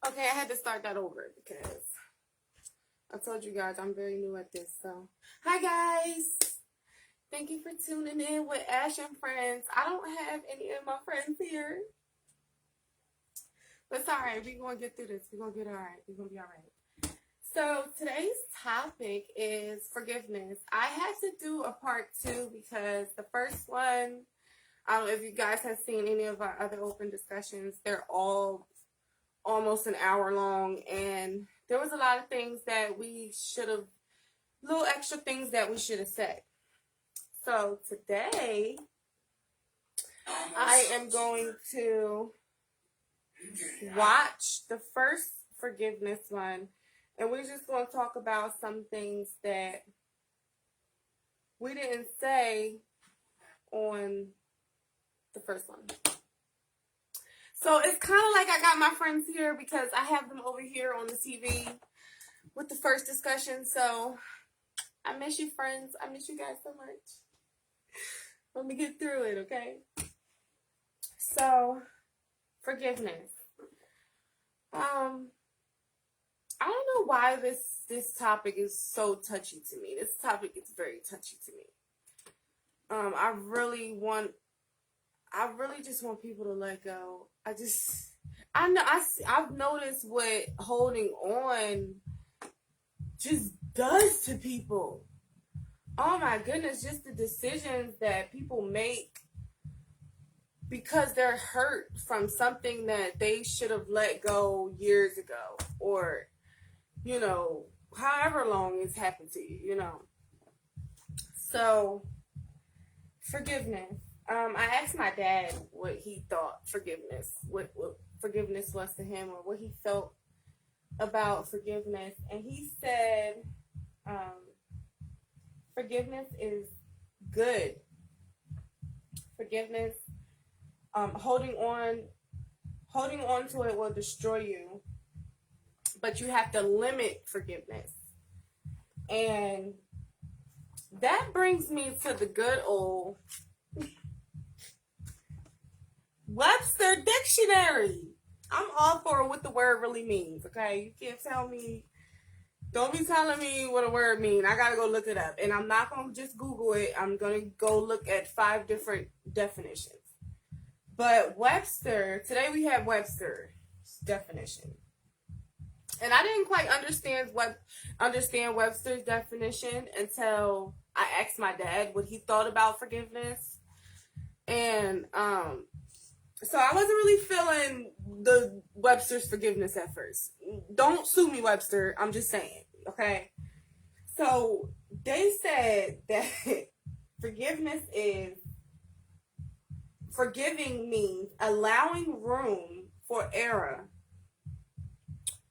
Okay, I had to start that over because I told you guys I'm very new at this. So, hi guys. Thank you for tuning in with Ash and Friends. I don't have any of my friends here, but it's all right. We're going to get through this. We're going to get all right. We're going to be all right. So, today's topic is forgiveness. I had to do a part two because the first one, I don't know if you guys have seen any of our other open discussions, they're all almost an hour long, and there was a lot of things that we should have, little extra things that we should have said. So today I am going to watch the first forgiveness one, and we're just going to talk about some things that we didn't say on the first one. So it's kind of like I got my friends here because I have them over here on the TV with the first discussion. So I miss you, friends. I miss you guys so much. Let me get through it, okay? So, forgiveness. I don't know why this topic is so touchy to me. This topic is very touchy to me. I really just want people to let go. I know I've noticed what holding on just does to people. Oh my goodness, just the decisions that people make because they're hurt from something that they should have let go years ago, or however long it's happened to you. So forgiveness. I asked my dad what he thought what forgiveness was to him, or what he felt about forgiveness, and he said, forgiveness is good. Forgiveness, holding on to it will destroy you, but you have to limit forgiveness. And that brings me to the good old Webster Dictionary. I'm all for what the word really means, okay? You can't tell me, don't be telling me what a word means. I gotta go look it up. And I'm not gonna just Google it. I'm gonna go look at 5 different definitions. But Webster, today we have Webster's definition. And I didn't quite understand Webster's definition until I asked my dad what he thought about forgiveness. And so I wasn't really feeling the Webster's forgiveness at first. Don't sue me, Webster. I'm just saying, okay? So they said that forgiving means allowing room for error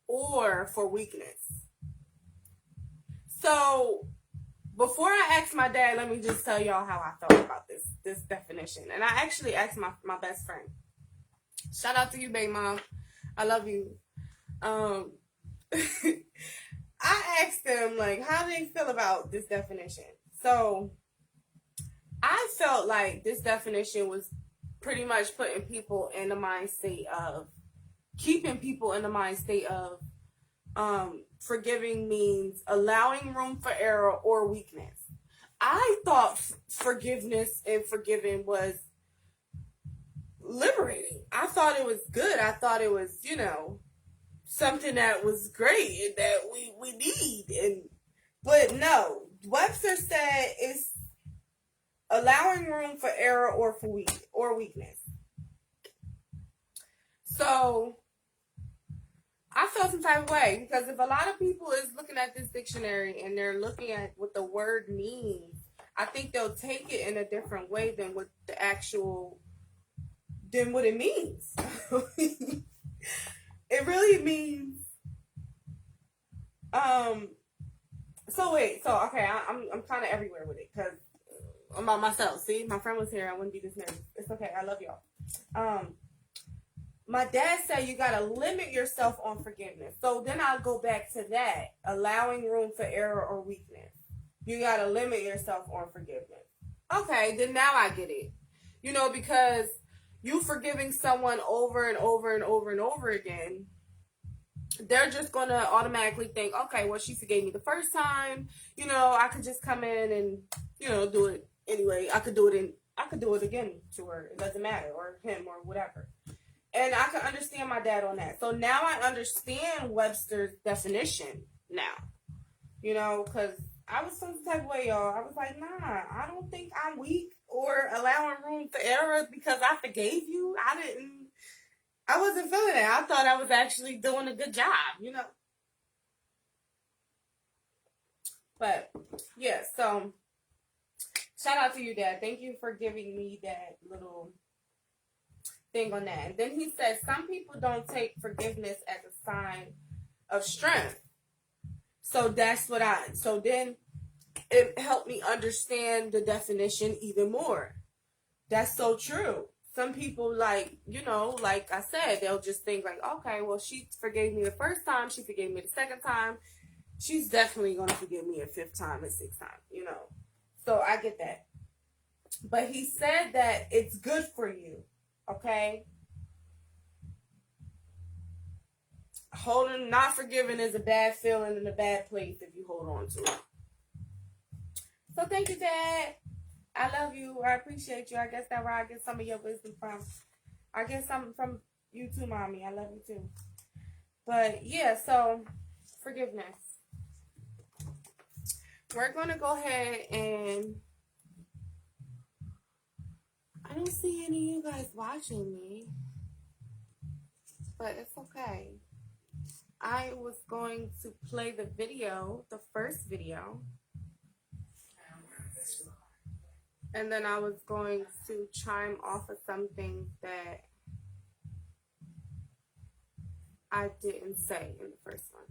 or for weakness. So before I asked my dad, let me just tell y'all how I felt about this definition. And I actually asked my best friend. Shout out to you, baby mom. I love you. I asked them, like, how do they feel about this definition? So I felt like this definition was pretty much putting people in the mind state of, keeping people in the mind state of, forgiving means allowing room for error or weakness. I thought forgiveness and forgiving was liberating. I thought it was good. I thought it was, something that was great and that we need. But no, Webster said it's allowing room for error or weakness. So I felt some type of way, because if a lot of people is looking at this dictionary and they're looking at what the word means, I think they'll take it in a different way than what it means. It really means, okay, I'm kind of everywhere with it, because I'm by myself. See, my friend was here. I wouldn't be this nervous. It's okay. I love y'all. My dad said you gotta limit yourself on forgiveness. So then I'll go back to that, allowing room for error or weakness. You gotta limit yourself on forgiveness. Okay, then now I get it. Because you forgiving someone over and over and over and over again, they're just going to automatically think, okay, well, she forgave me the first time. You know, I could just come in and, you know, do it anyway. I could do it again to her. It doesn't matter, or him, or whatever. And I can understand my dad on that. So now I understand Webster's definition now. You know, because I was some type of way, y'all. I was like, nah, I don't think I'm weak or allowing room for error because I forgave you. I wasn't feeling it. I thought I was actually doing a good job, you know. But yeah, so shout out to you, Dad. Thank you for giving me that little thing on that. And then he says some people don't take forgiveness as a sign of strength. So so then it helped me understand the definition even more. That's so true. Some people, like, you know, like I said, they'll just think like, okay, well, she forgave me the first time, she forgave me the second time, she's definitely going to forgive me a fifth time and sixth time, you know. So I get that. But he said that it's good for you, okay? Not forgiving is a bad feeling and a bad place if you hold on to it. So thank you, Dad. I love you. I appreciate you. I guess that's where I get some of your wisdom from. I get something from you too, Mommy. I love you too. But yeah, so forgiveness. We're going to go ahead and I don't see any of you guys watching me, but it's okay. I was going to play the video, the first video. And then I was going to chime off of something that I didn't say in the first one.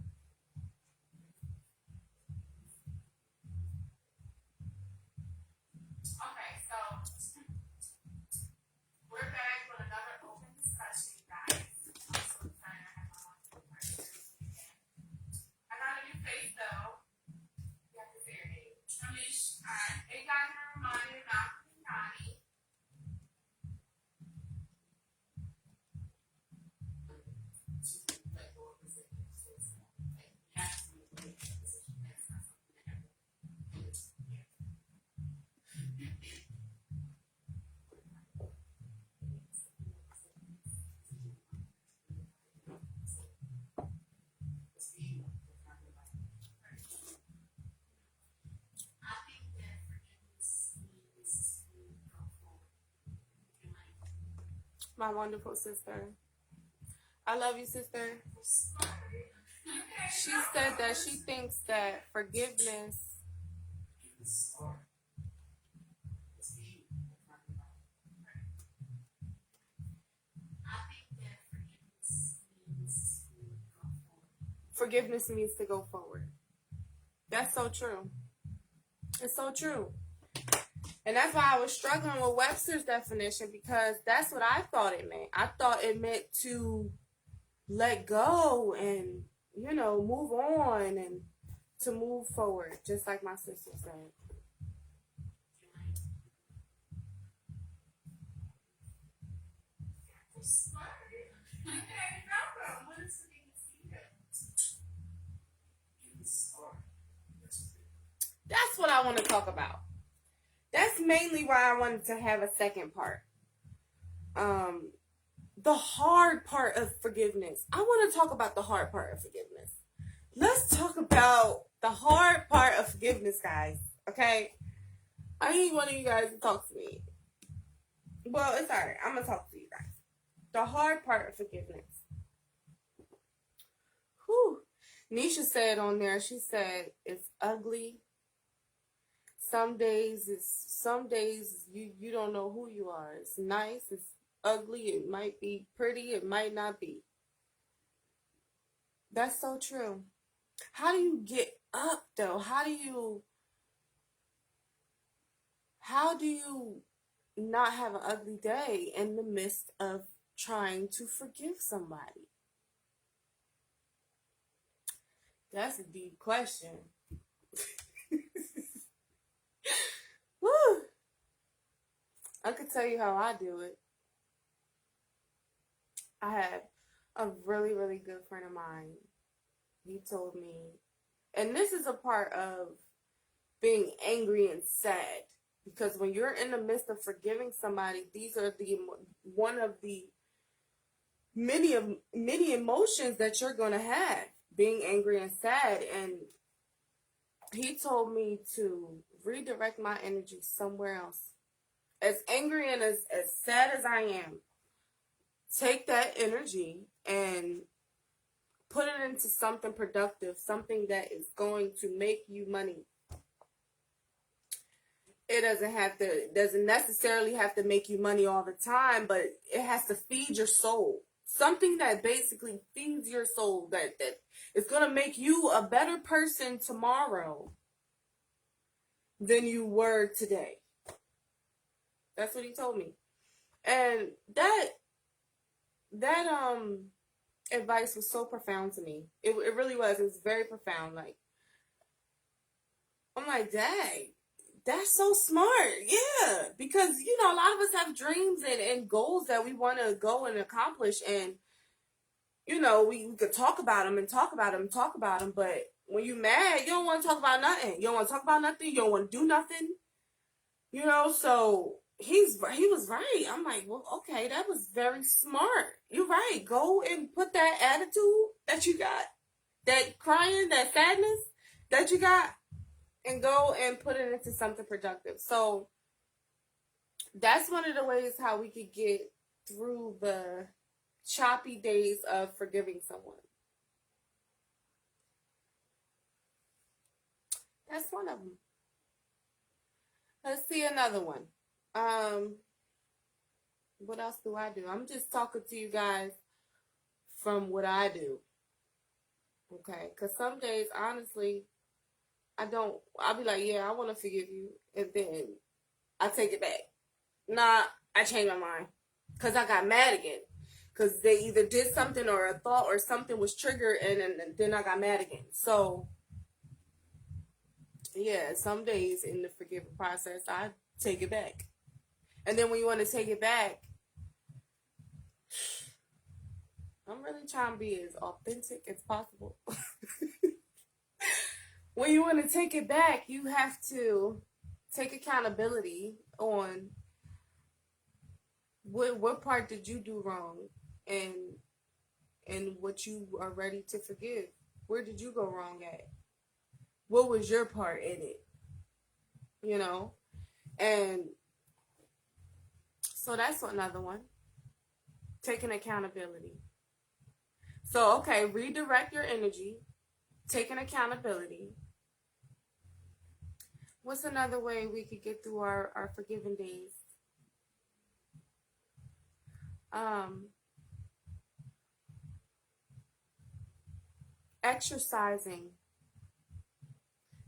Okay, so we're back with another open discussion, guys. I'm so excited. I have my wonderful partners again. I got a new face though. You have to say your name. Amish. Hi. Hey guys, a reminder, not Connie. My wonderful sister. I love you, sister. She said that she thinks that forgiveness means to go forward. That's so true. It's so true. And that's why I was struggling with Webster's definition, because that's what I thought it meant. I thought it meant to let go and, you know, move on and to move forward, just like my sister said. That's what I want to talk about. That's mainly why I wanted to have a second part. The hard part of forgiveness. I want to talk about the hard part of forgiveness. Let's talk about the hard part of forgiveness, guys. Okay? I need one of you guys to talk to me. Well, it's alright. I'm going to talk to you guys. The hard part of forgiveness. Whew. Nisha said on there, she said, it's ugly. Some days you don't know who you are. It's nice, it's ugly, it might be pretty, it might not be. That's so true. How do you get up though? How do you not have an ugly day in the midst of trying to forgive somebody? That's a deep question. Woo! I could tell you how I do it. I have a really, really good friend of mine. he told me, and this is a part of being angry and sad, because when you're in the midst of forgiving somebody, these are the one of the many emotions that you're gonna have, being angry and sad. And he told me to redirect my energy somewhere else. As angry and as sad as I am, take that energy and put it into something productive, something that is going to make you money. It doesn't necessarily have to make you money all the time, but it has to feed your soul. Something that basically feeds your soul, that is going to make you a better person tomorrow than you were today. That's what he told me. And that advice was so profound to me. It really was. It was very profound. Like, I'm like, dang, that's so smart. Yeah. Because, a lot of us have dreams and goals that we want to go and accomplish. And, we could talk about them and talk about them and talk about them. But when you're mad, you don't want to talk about nothing. You don't want to talk about nothing. You don't want to do nothing. So he was right. I'm like, well, okay, that was very smart. You're right. Go and put that attitude that you got, that crying, that sadness that you got, and go and put it into something productive. So that's one of the ways how we could get through the choppy days of forgiving someone. That's one of them. Let's see another one. What else do I do? I'm just talking to you guys from what I do. Okay? Because some days, honestly, I'll be like, yeah, I want to forgive you. And then I take it back. Nah, I changed my mind. Because I got mad again. Because they either did something or a thought or something was triggered, and then I got mad again. So, yeah, some days in the forgiving process, I take it back. And then when you want to take it back, I'm really trying to be as authentic as possible. When you want to take it back, you have to take accountability on what part did you do wrong, and what you are ready to forgive. Where did you go wrong at? What was your part in it? And so that's another one. Taking accountability. So, okay, redirect your energy. Taking accountability. What's another way we could get through our forgiving days? Exercising.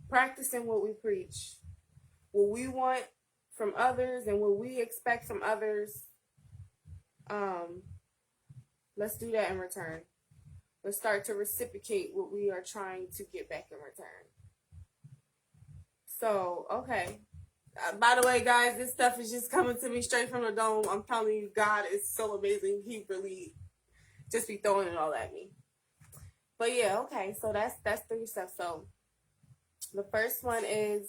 Practicing what we preach. What we want from others and what we expect from others. Let's do that in return. Let's start to reciprocate what we are trying to get back in return. So, okay. By the way, guys, this stuff is just coming to me straight from the dome. I'm telling you, God is so amazing. He really just be throwing it all at me. But yeah, okay. So that's 3 steps. So the first one is,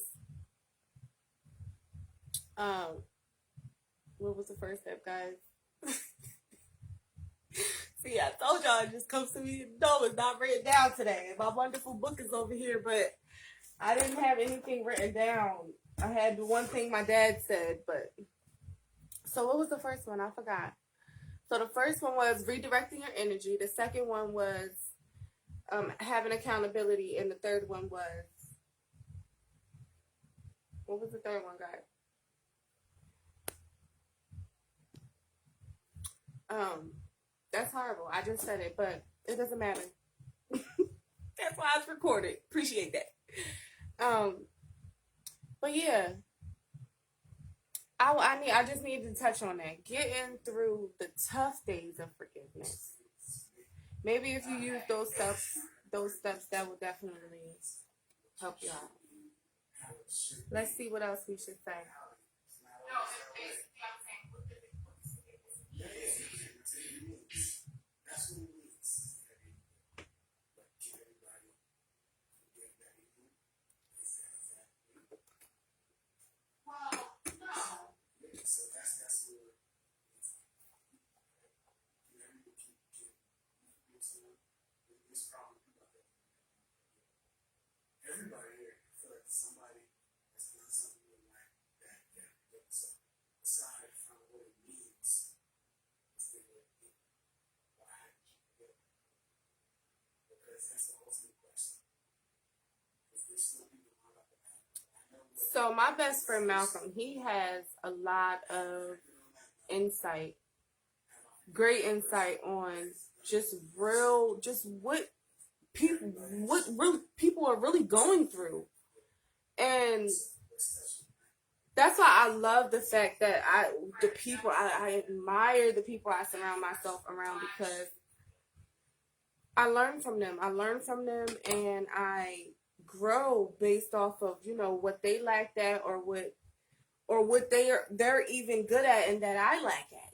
what was the first step, guys? See, I told y'all it just comes to me. No, it's not written down today. My wonderful book is over here, but I didn't have anything written down. I had the one thing my dad said, but... So what was the first one? I forgot. So the first one was redirecting your energy. The second one was having accountability. And the third one was... What was the third one, guys? That's horrible. I just said it, but it doesn't matter. That's why it's recorded. Appreciate that. But yeah, I just need to touch on that. Getting through the tough days of forgiveness. Maybe if you use those steps, that will definitely help you out. Let's see what else we should say. So my best friend Malcolm, he has a lot of insight, great insight on just real, just what really people are really going through, and that's why I love the fact that I admire the people I surround myself around, because I learn from them. I learn from them, and I grow based off of what they lacked at, or what they're even good at and that I lack at,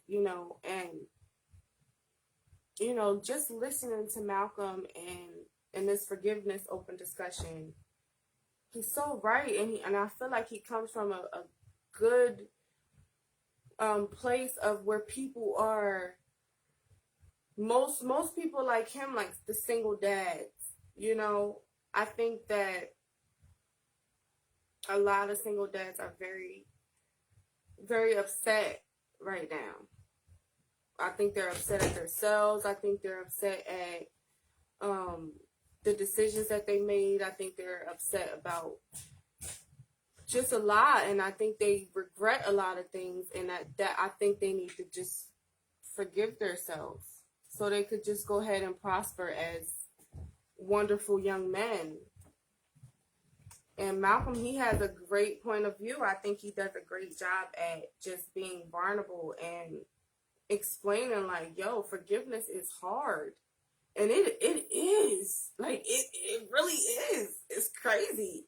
and just listening to Malcolm and this forgiveness open discussion, he's so right, and I feel like he comes from a good place of where people are, most people like him, like the single dads. I think that a lot of single dads are very, very upset right now. I think they're upset at themselves. I think they're upset at the decisions that they made. I think they're upset about just a lot, and I think they regret a lot of things, and that I think they need to just forgive themselves so they could just go ahead and prosper as wonderful young men. And Malcolm, he has a great point of view. I think he does a great job at just being vulnerable and explaining, like, yo, forgiveness is hard. And it is. Like, it really is. It's crazy.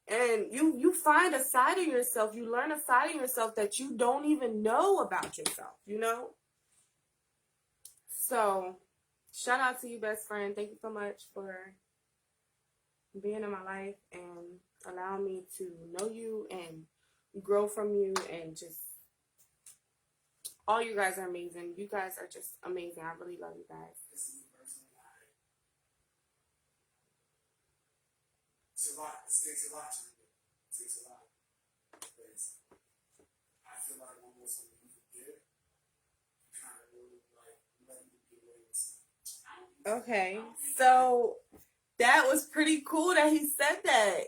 And you find a side of yourself, you learn a side of yourself that you don't even know about yourself, So, shout out to you, best friend. Thank you so much for being in my life and allowing me to know you and grow from you, and just all you guys are amazing. You guys are just amazing. I really love you guys. It's a lot. It takes a lot to forgive. It takes a lot. Because I feel like almost when you forgive, you kind of really like letting it be away. Okay, so that was pretty cool that he said that.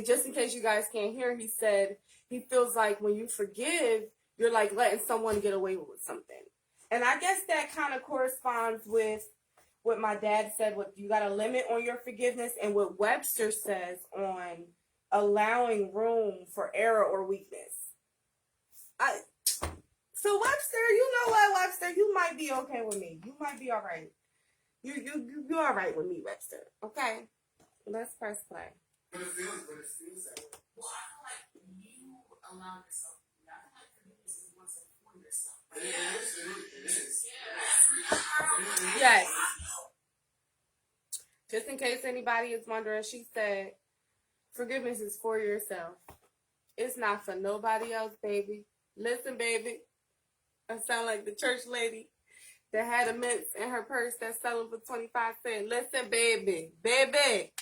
Just in case you guys can't hear, he said he feels like when you forgive, you're like letting someone get away with something. And I guess that kind of corresponds with what my dad said, what you got a limit on your forgiveness, and what Webster says on allowing room for error or weakness. So Webster, you know what, Webster, you might be okay with me. You might be all right. You're all right with me, Webster. Okay, let's press play. But it feels that way. Well, I feel like you allow yourself to do that. I feel like forgiveness is once and for yourself. It is. Yes. Just in case anybody is wondering, she said, forgiveness is for yourself. It's not for nobody else, baby. Listen, baby. I sound like the church lady that had a mints in her purse that's selling for 25 cents. Listen, baby. Baby.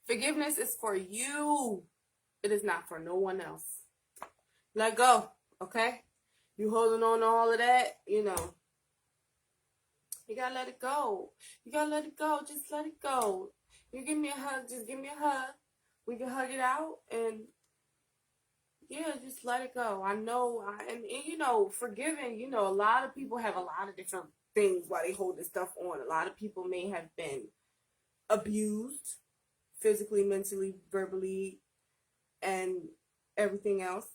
Forgiveness is for you. It is not for no one else. Let go, okay? You holding on to all of that, you gotta let it go. You gotta let it go. Just let it go. You give me a hug, just give me a hug. We can hug it out, and yeah, just let it go. I know, and forgiving, a lot of people have a lot of different things why they hold this stuff on. A lot of people may have been abused physically, mentally, verbally, and everything else.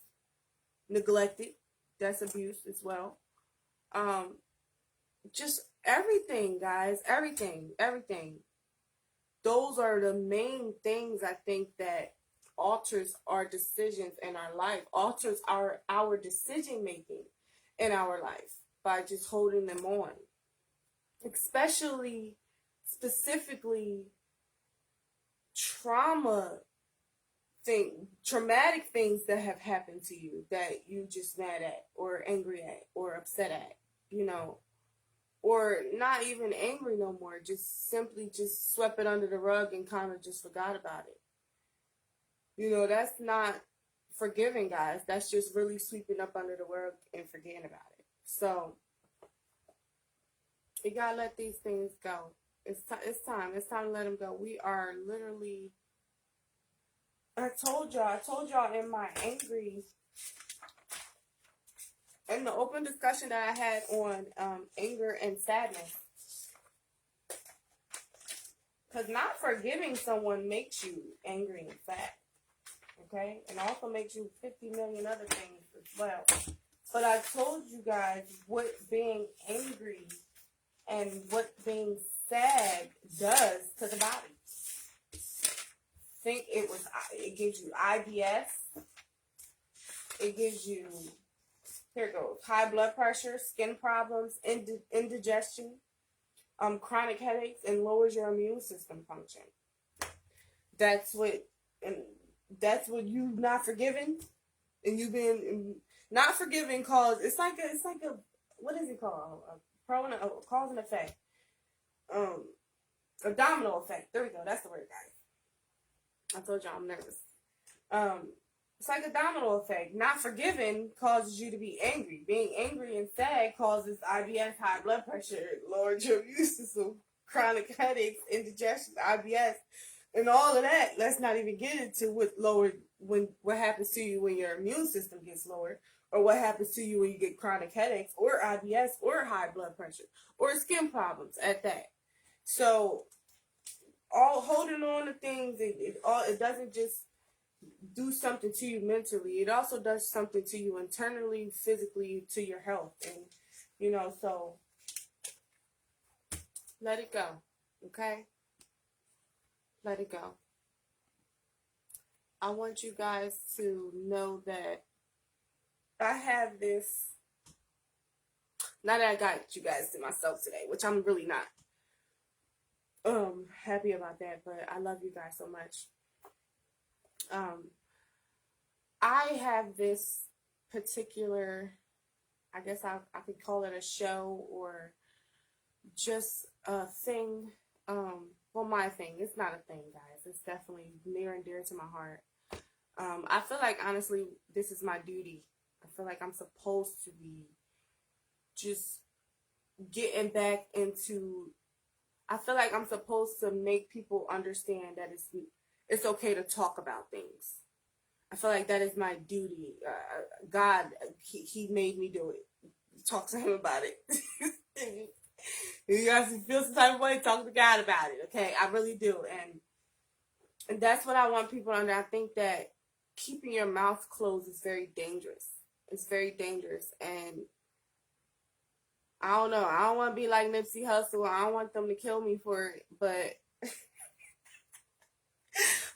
Neglected, that's abuse as well. Just everything, guys, everything. Those are the main things I think that alters our decisions in our life, alters our decision making in our life by just holding them on. Specifically traumatic things that have happened to you that you just mad at or angry at or upset at, or not even angry no more, just simply just swept it under the rug and kind of just forgot about it. You know, that's not forgiving, guys. That's just really sweeping up under the rug and forgetting about it. So you gotta let these things go. It's time. It's time to let them go. We are literally. I told y'all in my in the open discussion that I had on anger and sadness. Because not forgiving someone makes you angry and sad. Okay? And also makes you 50 million other things as well. But I told you guys what being angry and what being sad does to the body. It gives you IBS. It gives you, here it goes, high blood pressure, skin problems, indigestion, chronic headaches, and lowers your immune system function. That's what you've not forgiven, and you've been not forgiving cause it's like a what is it called? A cause and effect. A domino effect. There we go. That's the word, guys. I told y'all I'm nervous. It's like a domino effect. Not forgiving causes you to be angry. Being angry and sad causes IBS, high blood pressure, lowered your immune system, chronic headaches, indigestion, IBS, and all of that. Let's not even get into what happens to you when your immune system gets lowered, or what happens to you when you get chronic headaches, or IBS, or high blood pressure, or skin problems at that. So, all holding on to things, it doesn't just do something to you mentally. It also does something to you internally, physically, to your health. And, so let it go. Okay? Let it go. I want you guys to know that I have this, not that I got you guys to myself today, which I'm really not happy about that, but I love you guys so much. I have this particular, I guess I could call it a show or just a thing. My thing. It's not a thing, guys. It's definitely near and dear to my heart. I feel like, honestly, this is my duty. I feel like I'm supposed to be just getting back into, I feel like I'm supposed to make people understand that it's okay to talk about things. I feel like that is my duty. God, he made me do it. Talk to him about it. You guys feel some type of way, talk to God about it, okay? I really do. And that's what I want people to understand. I think that keeping your mouth closed is very dangerous. It's very dangerous. And I don't know. I don't want to be like Nipsey Hussle. I don't want them to kill me for it. But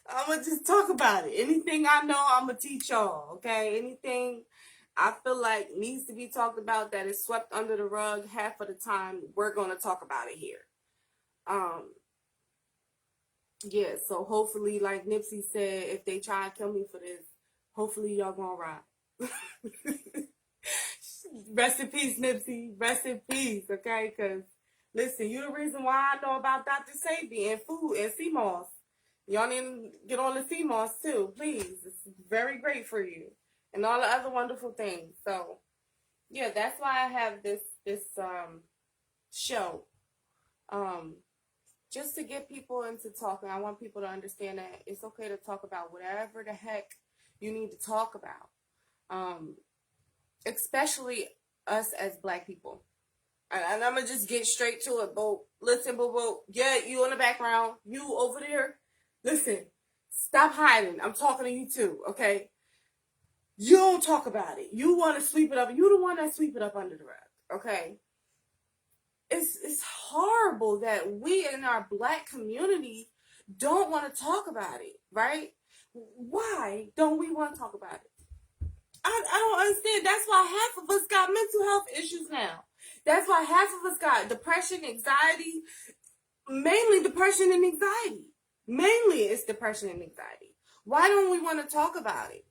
I'm going to just talk about it. Anything I know, I'm going to teach y'all, okay? Anything I feel like needs to be talked about that is swept under the rug, half of the time, we're going to talk about it here. Yeah, so hopefully, like Nipsey said, if they try to kill me for this, hopefully y'all gonna ride. Rest in peace, Nipsey. Rest in peace, okay? Because, listen, you the reason why I know about Dr. Sebi and food and sea moss. Y'all need to get on the sea moss, too, please. It's very great for you. And all the other wonderful things. So, yeah, that's why I have this show. Just to get people into talking. I want people to understand that it's okay to talk about whatever the heck you need to talk about. Especially us as black people. And I'm going to just get straight to it, Bo. Listen, Bo. Yeah, you in the background. You over there. Listen, stop hiding. I'm talking to you too, okay? You don't talk about it. You want to sweep it up. You the one that sweep it up under the rug, okay? It's horrible that we in our black community don't want to talk about it, right? Why don't we want to talk about it? I don't understand. That's why half of us got mental health issues now. That's why half of us got depression, anxiety, mainly depression and anxiety. Mainly it's depression and anxiety. Why don't we want to talk about it?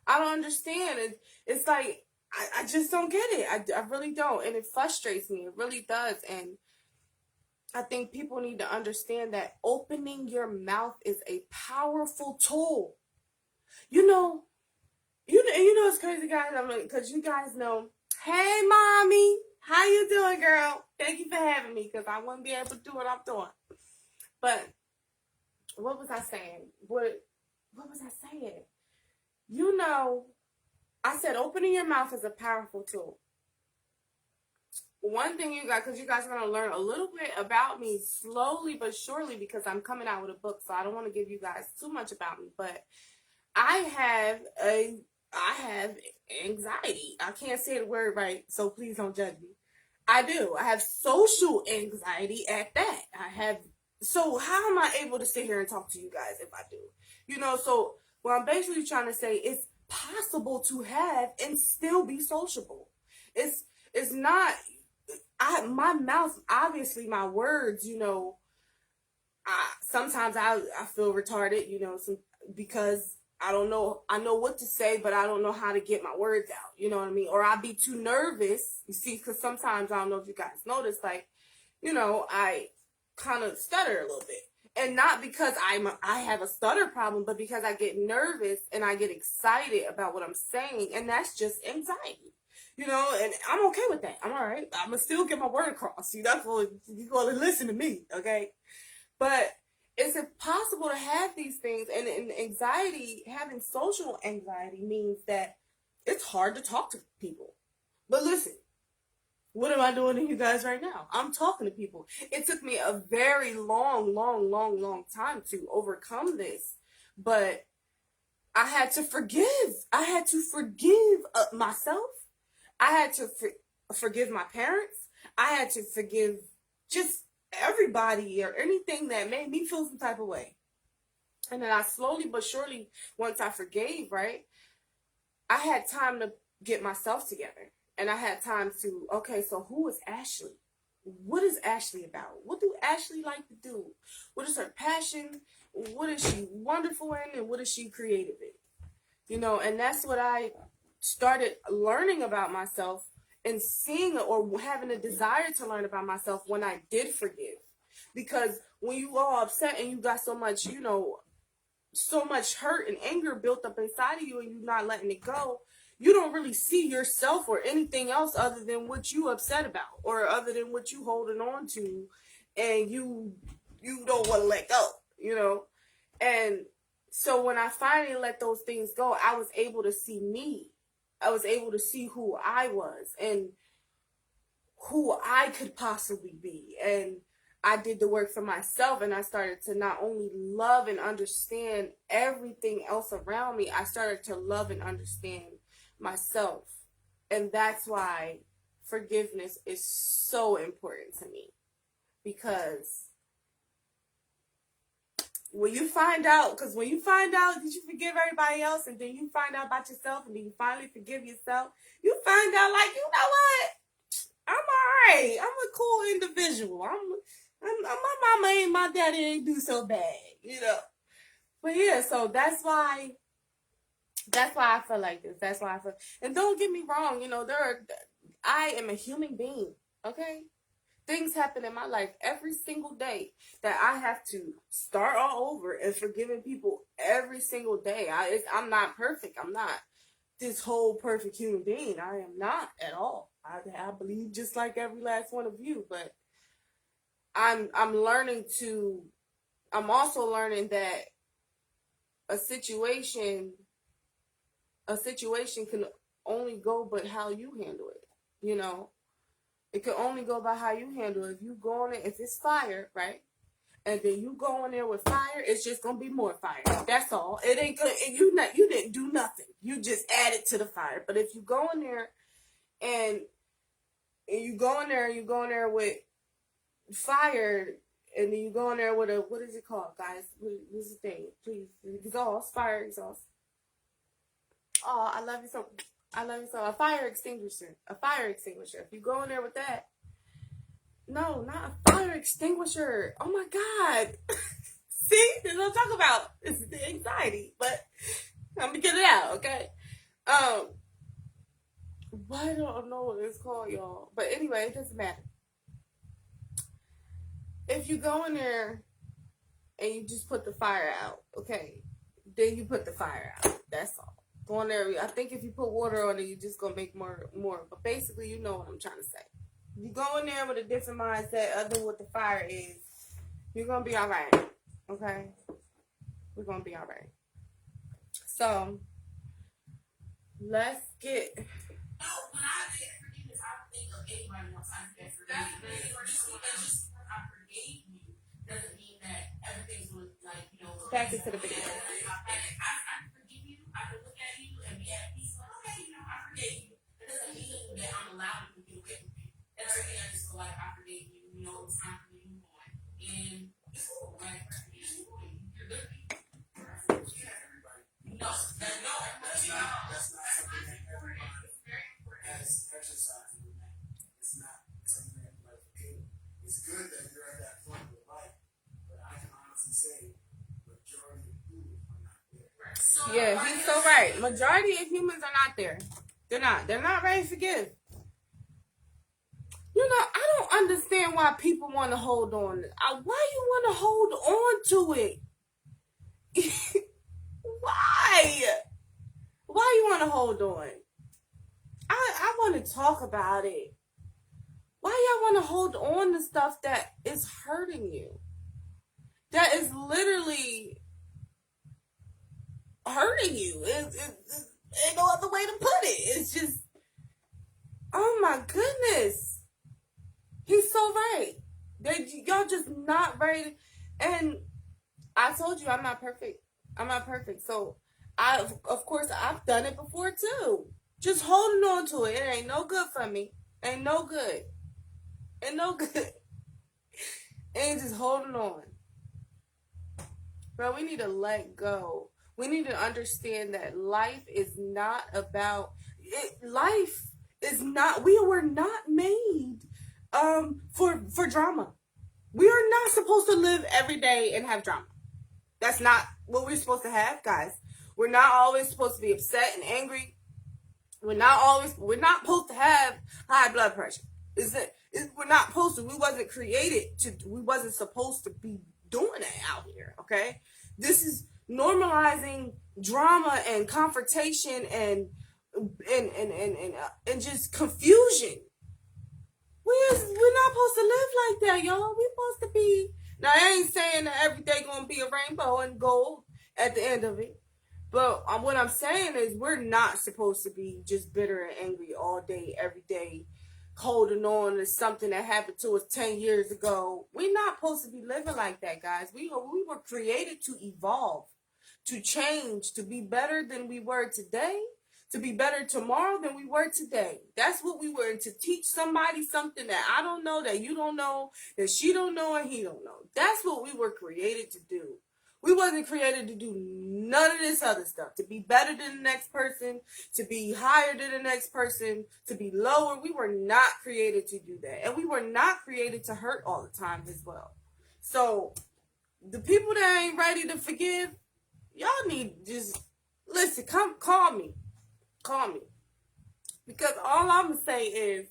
I don't understand. It's like, I just don't get it. I really don't. And it frustrates me. It really does. And I think people need to understand that opening your mouth is a powerful tool. You know, it's crazy, guys. I mean, because you guys know, hey, mommy, how you doing, girl? Thank you for having me, because I wouldn't be able to do what I'm doing. But what was I saying? What was I saying? You know, I said opening your mouth is a powerful tool. One thing you guys, because you guys are going to learn a little bit about me slowly but surely, because I'm coming out with a book, so I don't want to give you guys too much about me, but I have anxiety. I can't say the word right, so please don't judge me. I do. I have social anxiety at that. So how am I able to sit here and talk to you guys if I do? So what I'm basically trying to say is possible to have and still be sociable. It's not, my mouth, obviously my words, sometimes I feel retarded, because I don't know. I know what to say, but I don't know how to get my words out. You know what I mean? Or I'll be too nervous. You see, because sometimes, I don't know if you guys notice, like, I kind of stutter a little bit. And not because I have a stutter problem, but because I get nervous and I get excited about what I'm saying. And that's just anxiety. And I'm okay with that. I'm all right. I'm going to still get my word across. That's what you're going to listen to me, okay? But is it possible to have these things? And anxiety, having social anxiety, means that it's hard to talk to people. But listen, what am I doing to you guys right now? I'm talking to people. It took me a very long time to overcome this. But I had to forgive. I had to forgive myself. I had to forgive my parents. I had to forgive just everybody or anything that made me feel some type of way. And then I slowly but surely, once I forgave, right, I had time to get myself together. And I had time to, okay, so who is Ashley? What is Ashley about? What do Ashley like to do? What is her passion? What is she wonderful in? And what is she creative in? And that's what I started learning about myself and seeing or having a desire to learn about myself when I did forgive. Because when you are upset and you got so much, so much hurt and anger built up inside of you and you're not letting it go, you don't really see yourself or anything else other than what you upset about or other than what you holding on to, and you don't want to let go, And so when I finally let those things go, I was able to see me. I was able to see who I was and who I could possibly be. And I did the work for myself, and I started to not only love and understand everything else around me, I started to love and understand myself. And that's why forgiveness is so important to me. Because when you find out that you forgive everybody else, and then you find out about yourself, and then you finally forgive yourself, you find out, like, you know what? I'm all right. I'm a cool individual. My mama and my daddy ain't do so bad, But yeah, so that's why I feel like this. That's why I feel. And don't get me wrong, I am a human being, okay? Things happen in my life every single day that I have to start all over and forgiving people every single day. I'm not perfect. I'm not this whole perfect human being. I am not at all. I believe just like every last one of you, but I'm also learning that a situation can only go but how you handle it, It can only go by how you handle it. If you go on it, if it's fire, right? And then you go in there with fire, it's just gonna be more fire. That's all. It ain't good. You didn't do nothing. You just added to the fire. But if you go in there and you go in there with fire, and then you go in there with what is it called, guys? What is the thing? Please, fire exhaust. Oh, I love you so. A fire extinguisher. If you go in there with that, no, not a fire extinguisher. Oh my God. See, that's what I'm talking about. It's the anxiety, but I'm gonna get it out, okay? Why don't I know what it's called, y'all? But anyway, it doesn't matter. If you go in there and you just put the fire out, okay, then you put the fire out. That's all. Go in there. I think if you put water on it, you're just gonna make more. But basically, you know what I'm trying to say. You go in there with a different mindset other than what the fire is, you're gonna be all right. Okay, we're gonna be all right. So let's get. No, when I say forgiveness, I think of anybody else. I forgive you. Or just because I forgave you doesn't mean that everything's like, you know. Back into the video. I forgive you. I can look at you and be at peace. Like, okay, you know, I forgave you. It doesn't mean that I'm allowed to be with you. That's okay. I just feel like I forgave you. You know, it's time for me to move on. And it's cool. Like, you're good people. No, that's not something that everybody has exercised in that. It's not something that everybody can. It's good that you're at that point in your life, but I can honestly say, majority of humans are not there. Yeah, he's so right. Majority of humans are not there. They're not. They're not ready to forgive. You know, I don't understand why people want to hold on. Why you want to hold on to it? Why? Why you want to hold on? I want to talk about it. Why y'all want to hold on to stuff that is hurting you? That is literally hurting you. Ain't no other way to put it. It's just, oh my goodness. He's so right. Y'all just not ready. And I told you I'm not perfect. I'm not perfect. So, of course, I've done it before too. Just holding on to it. It ain't no good for me. Ain't no good. Ain't no good. Ain't just holding on. Bro, we need to let go. We need to understand that life is not about life is not, we were not made for drama. We are not supposed to live every day and have drama. That's not what we're supposed to have, guys. We're not always supposed to be upset and angry. We're not supposed to have high blood pressure. We're not supposed to. We wasn't supposed to be doing that out here, okay? This is normalizing drama and confrontation and just confusion. We're not supposed to live like that, y'all. We're supposed to be. Now, I ain't saying that every day gonna be a rainbow and gold at the end of it. But what I'm saying is we're not supposed to be just bitter and angry all day, every day, holding on to something that happened to us 10 years ago. We're not supposed to be living like that, guys. We were created to evolve, to change, to be better than we were today, to be better tomorrow than we were today. That's what we were, and to teach somebody something that I don't know, that you don't know, that she don't know, and he don't know. That's what we were created to do. We wasn't created to do none of this other stuff. To be better than the next person, to be higher than the next person, to be lower. We were not created to do that. And we were not created to hurt all the time as well. So, the people that ain't ready to forgive, y'all need just, listen, call me. Call me. Because all I'm going to say is,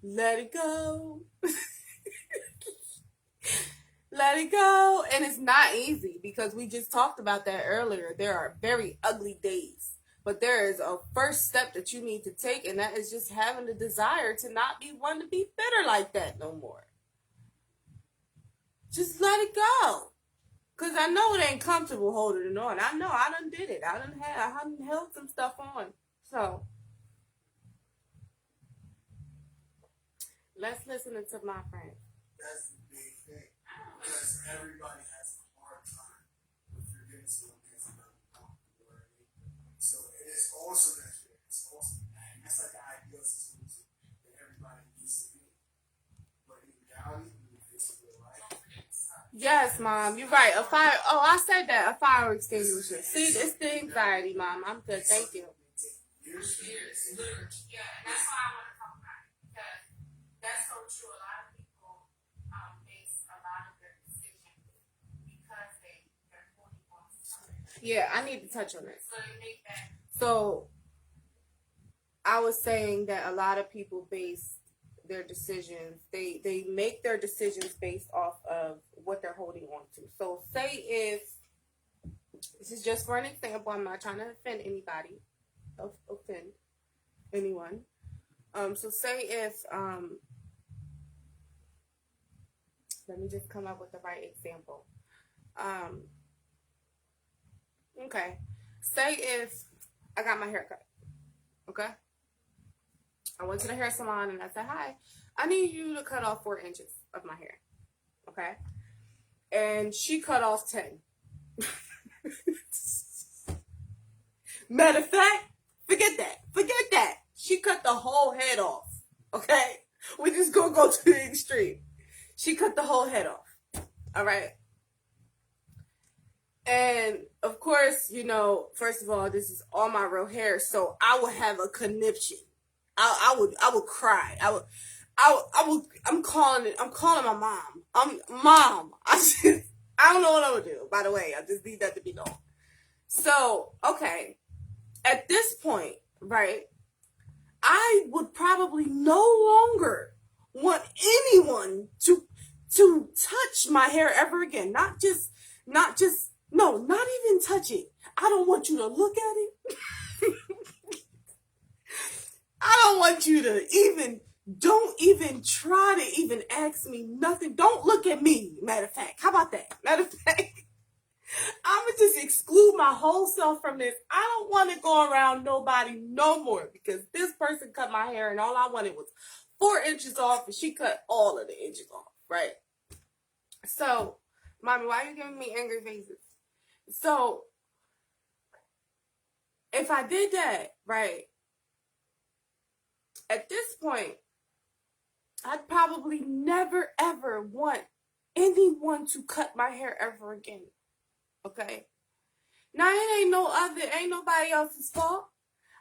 let it go. Let it go. And it's not easy because we just talked about that earlier. There are very ugly days. But there is a first step that you need to take, and that is just having the desire to not be one to be bitter like that no more. Just let it go. Because I know it ain't comfortable holding it on. I know I done did it. I done held some stuff on. So, let's listen to my friend. That's the big thing. Because everybody has a hard time with forgiving someone because they don't want to. So it is also that it's also that's like the ideal solution that everybody needs to be. But in reality, when you face real life. Yes, Mom, you're right. A fire. Oh, I said that. A fire extinguisher. See, it's the anxiety, Mom. I'm good. Thank you. Years. Literally. Yeah, and that's why I want to talk about it because that's so true. A lot of people base a lot of their decisions because they're holding on to something. Yeah, I need to touch on it. So they make that. So I was saying that a lot of people base their decisions, they make their decisions based off of what they're holding on to. So say if, this is just for an example, I'm not trying to offend anybody, offend anyone. So say if, let me just come up with the right example. Okay. Say if I got my hair cut, okay? I went to the hair salon and I said, hi, I need you to cut off 4 inches of my hair, okay? And she cut off 10. Matter of fact, forget that. She cut the whole head off, okay? We just gonna go to the extreme. She cut the whole head off, all right? And of course, you know, first of all, this is all my real hair, so I would have a conniption. I would cry. I'm calling my mom. Mom. I don't know what I would do. By the way, I just need that to be known. So, okay, at this point, right, I would probably no longer want anyone to touch my hair ever again. Not even touch it. I don't want you to look at it. I don't want you to don't even try to even ask me nothing. Don't look at me, matter of fact. How about that? Matter of fact, I'm going to just exclude my whole self from this. I don't want to go around nobody no more because this person cut my hair and all I wanted was 4 inches off and she cut all of the inches off, right? So, mommy, why are you giving me angry faces? So, if I did that, right, at this point, I'd probably never ever want anyone to cut my hair ever again. Okay? Now it ain't nobody else's fault.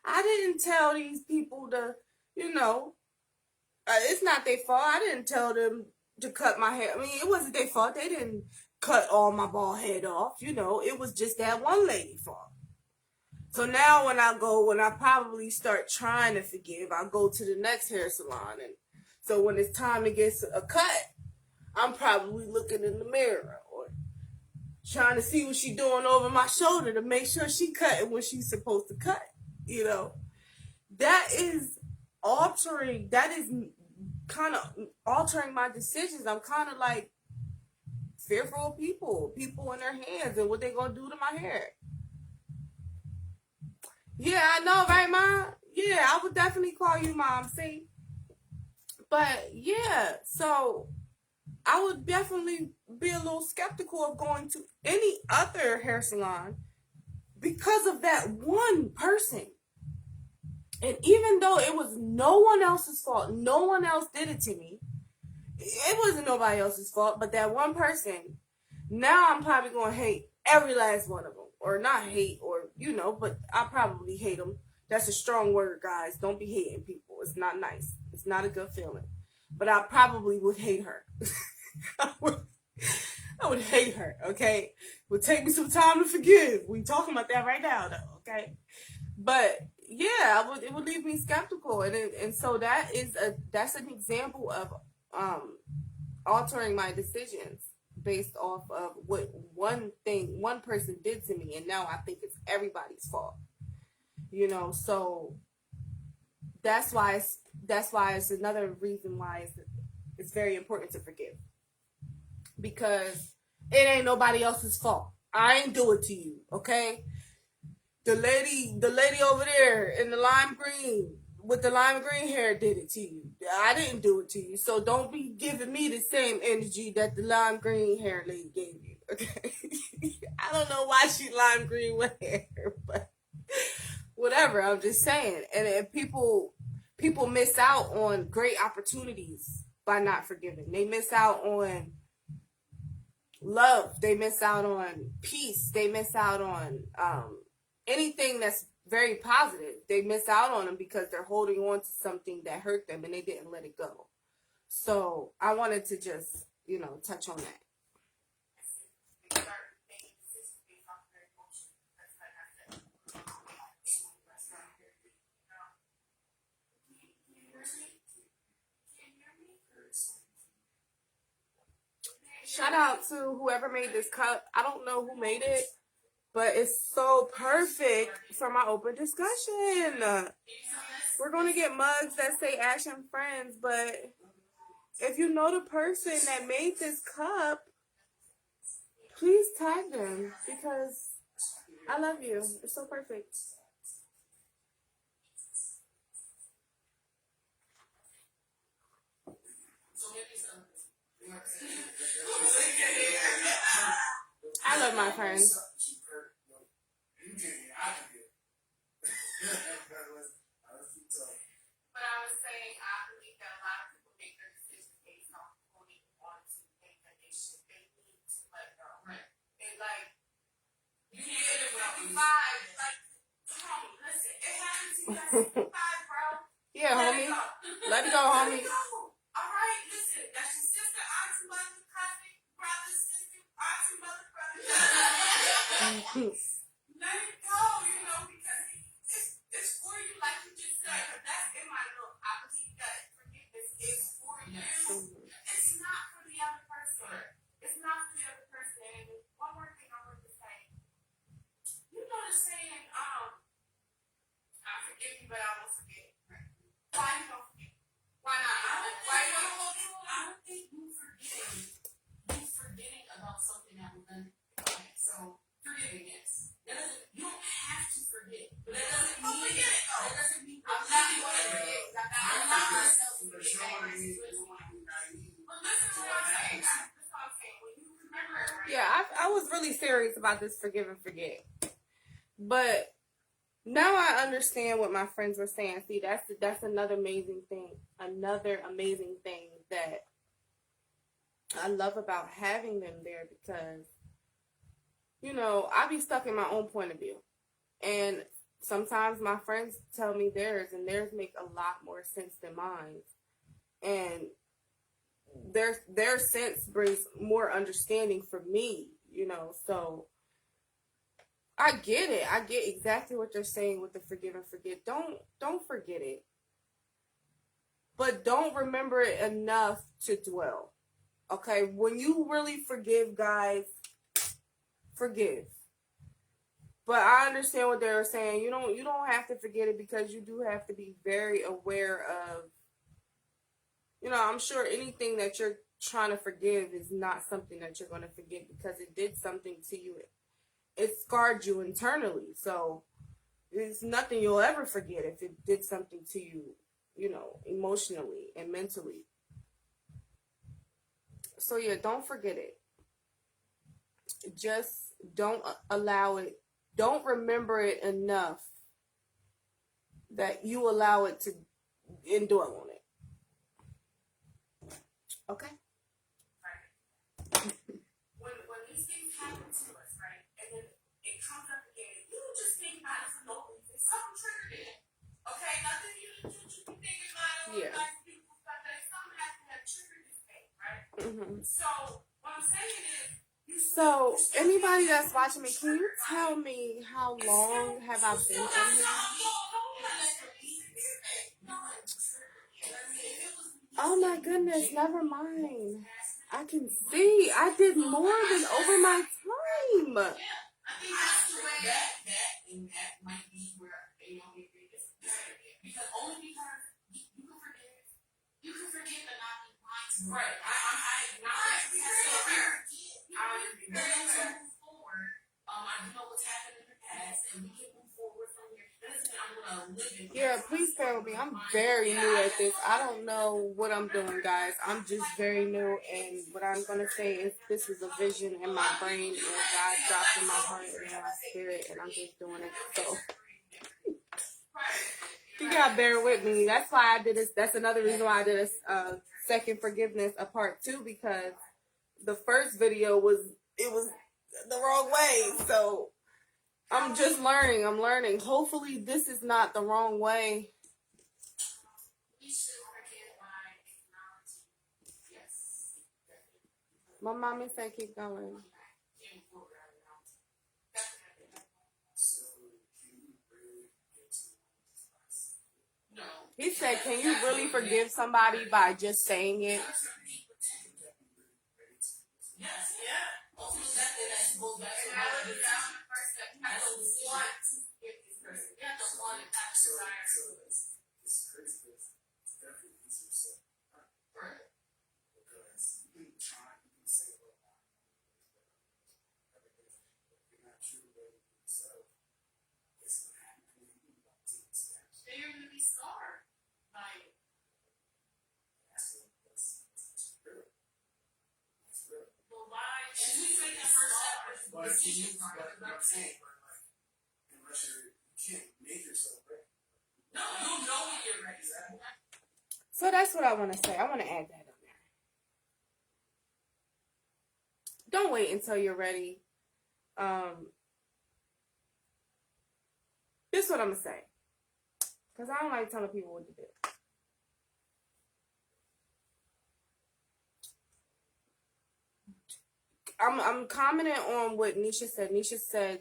I didn't tell these people to, it's not their fault. I didn't tell them to cut my hair. I mean, it wasn't their fault. They didn't cut all my bald head off. It was just that one lady's fault. So now when I probably start trying to forgive, I go to the next hair salon. And so when it's time to get a cut, I'm probably looking in the mirror or trying to see what she's doing over my shoulder to make sure she cutting when she's supposed to cut. That is kind of altering my decisions. I'm kind of like fearful of people in their hands and what they gonna do to my hair. Yeah, I know, right, Mom? Yeah, I would definitely call you Mom, see? But, yeah, so I would definitely be a little skeptical of going to any other hair salon because of that one person. And even though it was no one else's fault, no one else did it to me, it wasn't nobody else's fault, but that one person, now I'm probably going to hate every last one of them. Or not hate, or, but I probably hate them. That's a strong word, guys. Don't be hating people. It's not nice. It's not a good feeling. But I probably would hate her. I would hate her, okay? It would take me some time to forgive. We talking about that right now, though, okay? But, yeah, it would leave me skeptical. And so that's an example of altering my decisions based off of what one person did to me, and now I think it's everybody's fault. So that's why it's another reason why it's very important to forgive, because it ain't nobody else's fault. I ain't do it to you, okay? The lady over there in the lime green with the lime green hair did it to you. I didn't do it to you. So don't be giving me the same energy that the lime green hair lady gave you. Okay? I don't know why she lime green with hair, but whatever. I'm just saying. And people miss out on great opportunities by not forgiving. They miss out on love. They miss out on peace. They miss out on anything that's very positive. They miss out on them because they're holding on to something that hurt them and they didn't let it go. So I wanted to just, touch on that. Shout out to whoever made this cup. I don't know who made it, but it's so perfect for my open discussion. We're going to get mugs that say Ash and Friends, but if you know the person that made this cup, please tag them because I love you. It's so perfect. I love my friends. But I was saying, I believe that a lot of people make their decisions based on holding on to things that they need to let go. Right. And like, you get it 55, like, come on, listen, it happened to you at 55, bro. Yeah, homie. Let it go, homie. All right, listen, that's your sister, auntie, mother, cousin, brother, sister, auntie, mother, brother. Let it go, you know, because it's for you, like you just said. But that's in my look. I believe that forgiveness is for you. It's not for the other person. It's not for the other person. And one more thing I want to say. You know the saying, I forgive you, but I won't forget. Why you don't forget? Why not? Why you don't hold you? I don't think you forgetting. You forgetting about something that was done. Okay, so forgiving, yes. You don't have to forget. But that doesn't mean that doesn't mean I'm not going to forget. I'm not myself to forget that situation. But listen to what I'm saying. That's what I'm saying. When you remember it, right? Yeah, I was really serious about this forgive and forget. But now I understand what my friends were saying. See, that's another amazing thing. Another amazing thing that I love about having them there because, you know, I be stuck in my own point of view. And sometimes my friends tell me theirs, and theirs make a lot more sense than mine. And their sense brings more understanding for me, you know. So I get it. I get exactly what you're saying with the forgive and forget. Don't forget it. But don't remember it enough to dwell. Okay? When you really forgive, guys, forgive. But I understand what they were saying. You don't have to forget it because you do have to be very aware of, you know, I'm sure anything that you're trying to forgive is not something that you're going to forget because it did something to you. It scarred you internally. So it's nothing you'll ever forget if it did something to you, you know, emotionally and mentally. So yeah, don't forget it. Just don't allow it. Don't remember it enough that you allow it to dwell on it. Okay? When these things happen to us, right, and then it comes up again, you don't just think about it for no reason. Something triggered it. Okay? Nothing you think about it. Yeah. Like people stuff that something has to have triggered this thing, right? Mm-hmm. So what I'm saying is, so anybody that's watching me, can you tell me how long have I been on here? Oh my goodness, never mind. I can see I did more than over my time. I think that's the way that might be where they don't agree this. Because only because you can forget but not be blind to it. Right. I acknowledge we have to forget. I'm willing to move forward. I know what's happened in the past and we can move forward from here. Doesn't mean I'm gonna live in. Yeah, please bear with me. I'm very new at this. I don't know what I'm doing, guys. I'm just very new, and what I'm gonna say is this is a vision in my brain, and God dropped in my heart and in my spirit, and I'm just doing it. So you gotta bear with me. That's why I did this. That's another reason why I did a second forgiveness, a part 2, because the first video was the wrong way. So I'm just learning. I'm learning. Hopefully this is not the wrong way. My mommy said keep going. He said, can you really forgive somebody by just saying it? Yes, yeah. Ultimately, that goes back to how it is. First step, I don't want to forgive this person. You have to want and have So, desire. so it's crazy because it's definitely easier said than done. Right. Because you can try, you can say, well, if you're not true to yourself, it's not happening. About 10 steps. Then you're gonna be scarred by it. That's real. That's real. Well, why? And we take that first step. But I'm saying, but like, unless you can't make yourself ready. No, you know when you're ready. So that's what I want to say. I want to add that on there. Don't wait until you're ready. This is what I'm gonna say, because I don't like telling people what to do. I'm commenting on what Nisha said. Nisha said,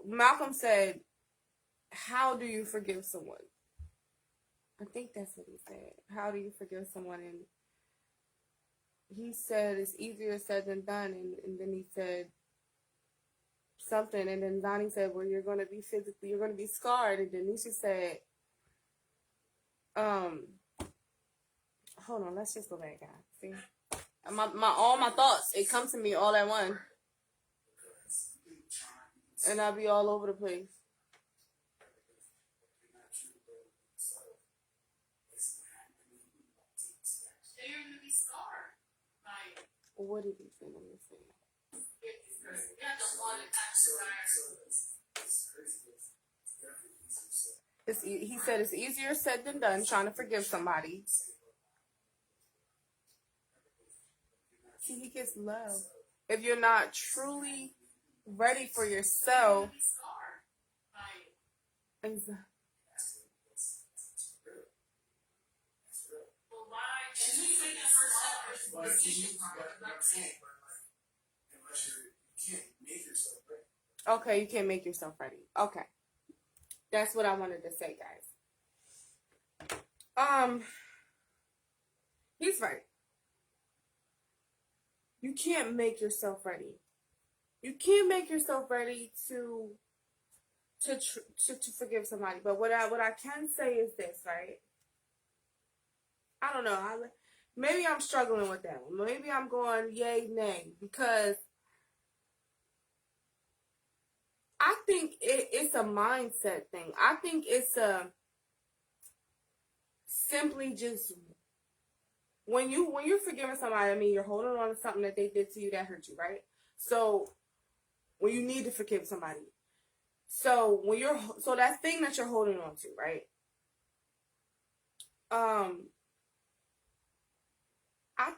Malcolm said, how do you forgive someone? I think that's what he said. How do you forgive someone? And he said it's easier said than done. And then he said something. And then Donnie said, well, you're going to be scarred. And then Nisha said, hold on, let's just go back, guys. See? All my thoughts, it comes to me all at once. And I'll be all over the place. Then you're gonna be scarred by it. What did he say? Let me see. Forgive this person. You have to want and have desire. He said it's easier said than done trying to forgive somebody. See, he gets love. If you're not truly ready for yourself, Be scarred by it. Well, why? And we take that first step. But I'm saying, but like, unless you can't make yourself ready. okay, you can't make yourself ready. Okay. That's what I wanted to say, guys. He's right. You can't make yourself ready. You can't make yourself ready to forgive somebody. But what I can say is this, right? I don't know. Maybe I'm struggling with that one. Maybe I'm going yay, nay, because I think it's a mindset thing. I think it's simply just when you're forgiving somebody, I mean, you're holding on to something that they did to you that hurt you, right? So when you need to forgive somebody, so that thing that you're holding on to, right? I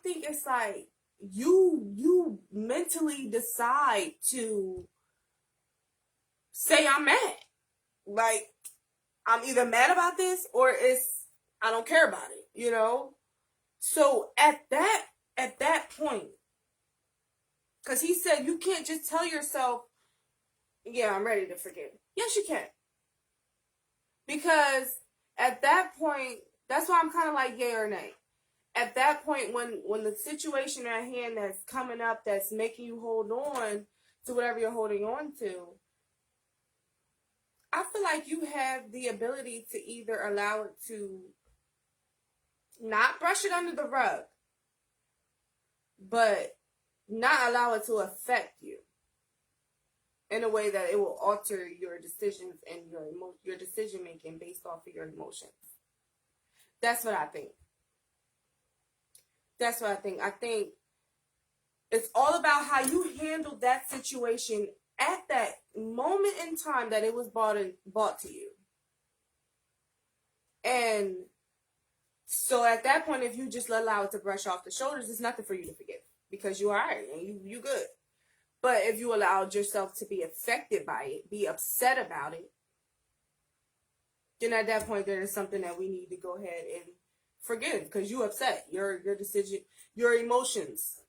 think it's like you mentally decide to say I'm mad. Like, I'm either mad about this or I don't care about it, you know? So at that point, because he said you can't just tell yourself, yeah, I'm ready to forgive. Yes, you can. Because at that point, that's why I'm kind of like yay or nay. At that point, when the situation at hand that's coming up that's making you hold on to whatever you're holding on to, I feel like you have the ability to either allow it to not brush it under the rug, but not allow it to affect you in a way that it will alter your decisions and your decision making based off of your emotions. That's what I think. That's what I think. I think it's all about how you handled that situation at that moment in time that it was brought to you. And so at that point, if you just allow it to brush off the shoulders, it's nothing for you to forgive because you're all right and you good. But if you allowed yourself to be affected by it, be upset about it, then at that point, there is something that we need to go ahead and forgive because you upset. Your decision, your emotions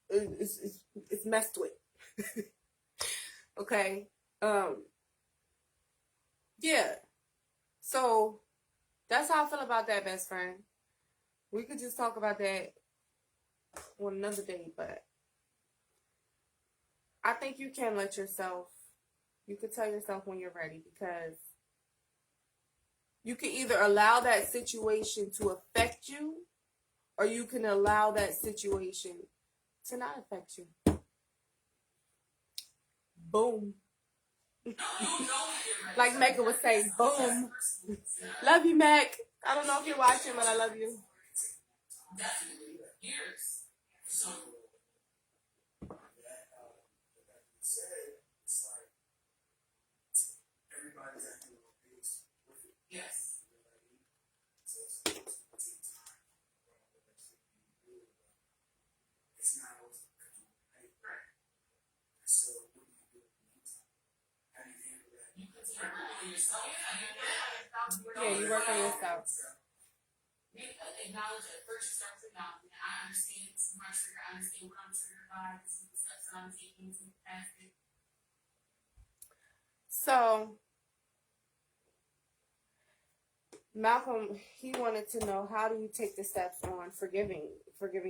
is messed with. Okay. Yeah. So that's how I feel about that, best friend. We could just talk about that on another day, but I think you can let yourself, you can tell yourself when you're ready, because you can either allow that situation to affect you, or you can allow that situation to not affect you. Boom. Like Mecca would say, boom. Love you, Mac. I don't know if you're watching, but I love you. Definitely. Years. So, said, it's like everybody's at their own pace with it. yes. You know what I mean? So it's supposed to take time for all the next thing you do, but it's not always going to come right. And so what do you do in the meantime? How do you handle that? You can take work on yourself. Yeah, you work on yourself. Acknowledge at first you start to acknowledge. I understand this is my trigger. I understand what I'm triggered by. This is the steps that I'm taking to pass it. So, Malcolm, he wanted to know, how do you take the steps on forgiving